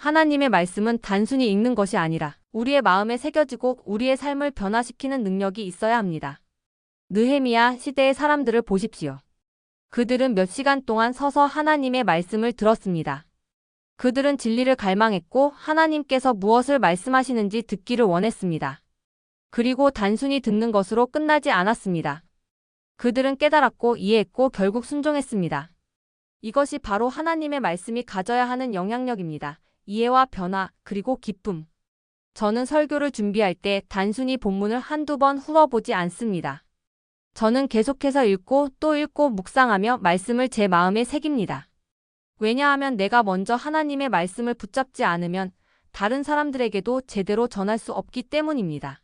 하나님의 말씀은 단순히 읽는 것이 아니라 우리의 마음에 새겨지고 우리의 삶을 변화시키는 능력이 있어야 합니다. 느헤미야 시대의 사람들을 보십시오. 그들은 몇 시간 동안 서서 하나님의 말씀을 들었습니다. 그들은 진리를 갈망했고 하나님께서 무엇을 말씀하시는지 듣기를 원했습니다. 그리고 단순히 듣는 것으로 끝나지 않았습니다. 그들은 깨달았고 이해했고 결국 순종했습니다. 이것이 바로 하나님의 말씀이 가져야 하는 영향력입니다. 이해와 변화, 그리고 기쁨. 저는 설교를 준비할 때 단순히 본문을 한두 번 훑어보지 않습니다. 저는 계속해서 읽고 또 읽고 묵상하며 말씀을 제 마음에 새깁니다. 왜냐하면 내가 먼저 하나님의 말씀을 붙잡지 않으면 다른 사람들에게도 제대로 전할 수 없기 때문입니다.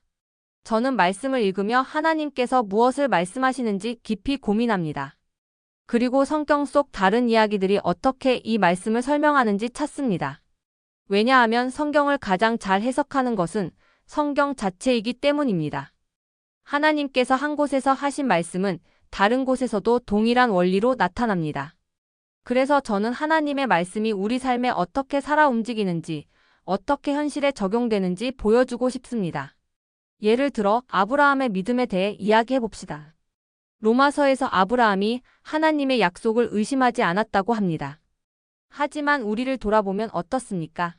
저는 말씀을 읽으며 하나님께서 무엇을 말씀하시는지 깊이 고민합니다. 그리고 성경 속 다른 이야기들이 어떻게 이 말씀을 설명하는지 찾습니다. 왜냐하면 성경을 가장 잘 해석하는 것은 성경 자체이기 때문입니다. 하나님께서 한 곳에서 하신 말씀은 다른 곳에서도 동일한 원리로 나타납니다. 그래서 저는 하나님의 말씀이 우리 삶에 어떻게 살아 움직이는지, 어떻게 현실에 적용되는지 보여주고 싶습니다. 예를 들어 아브라함의 믿음에 대해 이야기해 봅시다. 로마서에서 아브라함이 하나님의 약속을 의심하지 않았다고 합니다. 하지만 우리를 돌아보면 어떻습니까?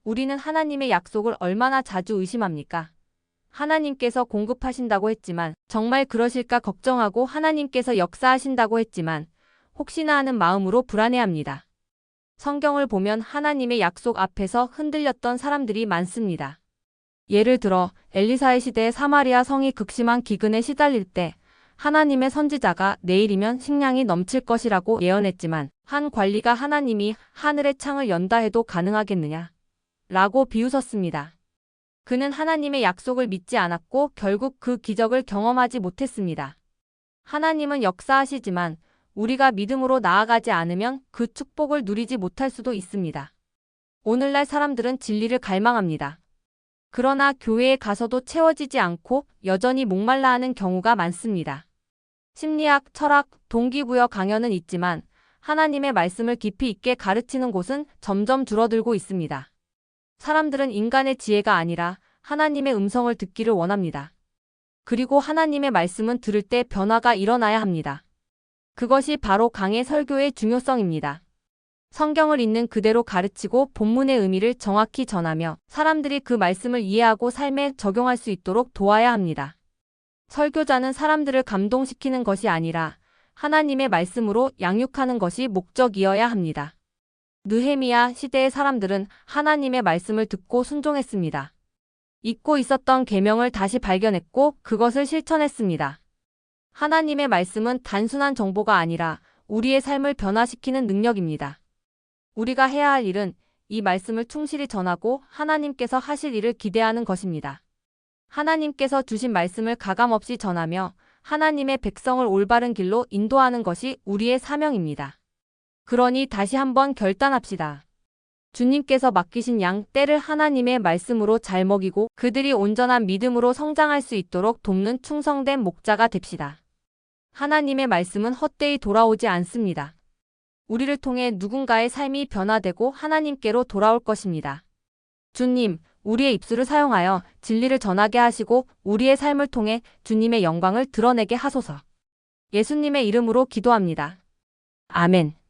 우리는 하나님의 약속을 얼마나 자주 의심합니까? 하나님께서 공급하신다고 했지만 정말 그러실까 걱정하고 하나님께서 역사하신다고 했지만 혹시나 하는 마음으로 불안해합니다. 성경을 보면 하나님의 약속 앞에서 흔들렸던 사람들이 많습니다. 예를 들어 엘리사의 시대에 사마리아 성이 극심한 기근에 시달릴 때 하나님의 선지자가 내일이면 식량이 넘칠 것이라고 예언했지만 한 관리가 하나님이 하늘의 창을 연다 해도 가능하겠느냐? 라고 비웃었습니다. 그는 하나님의 약속을 믿지 않았고 결국 그 기적을 경험하지 못했습니다. 하나님은 역사하시지만 우리가 믿음으로 나아가지 않으면 그 축복을 누리지 못할 수도 있습니다. 오늘날 사람들은 진리를 갈망합니다. 그러나 교회에 가서도 채워지지 않고 여전히 목말라 하는 경우가 많습니다. 심리학, 철학, 동기부여 강연은 있지만 하나님의 말씀을 깊이 있게 가르치는 곳은 점점 줄어들고 있습니다. 사람들은 인간의 지혜가 아니라 하나님의 음성을 듣기를 원합니다. 그리고 하나님의 말씀은 들을 때 변화가 일어나야 합니다. 그것이 바로 강해 설교의 중요성입니다. 성경을 있는 그대로 가르치고 본문의 의미를 정확히 전하며 사람들이 그 말씀을 이해하고 삶에 적용할 수 있도록 도와야 합니다. 설교자는 사람들을 감동시키는 것이 아니라 하나님의 말씀으로 양육하는 것이 목적이어야 합니다. 느헤미야 시대의 사람들은 하나님의 말씀을 듣고 순종했습니다. 잊고 있었던 계명을 다시 발견했고 그것을 실천했습니다. 하나님의 말씀은 단순한 정보가 아니라 우리의 삶을 변화시키는 능력입니다. 우리가 해야 할 일은 이 말씀을 충실히 전하고 하나님께서 하실 일을 기대하는 것입니다. 하나님께서 주신 말씀을 가감없이 전하며 하나님의 백성을 올바른 길로 인도하는 것이 우리의 사명입니다. 그러니 다시 한번 결단합시다. 주님께서 맡기신 양 떼를 하나님의 말씀으로 잘 먹이고 그들이 온전한 믿음으로 성장할 수 있도록 돕는 충성된 목자가 됩시다. 하나님의 말씀은 헛되이 돌아오지 않습니다. 우리를 통해 누군가의 삶이 변화되고 하나님께로 돌아올 것입니다. 주님, 우리의 입술을 사용하여 진리를 전하게 하시고 우리의 삶을 통해 주님의 영광을 드러내게 하소서. 예수님의 이름으로 기도합니다. 아멘.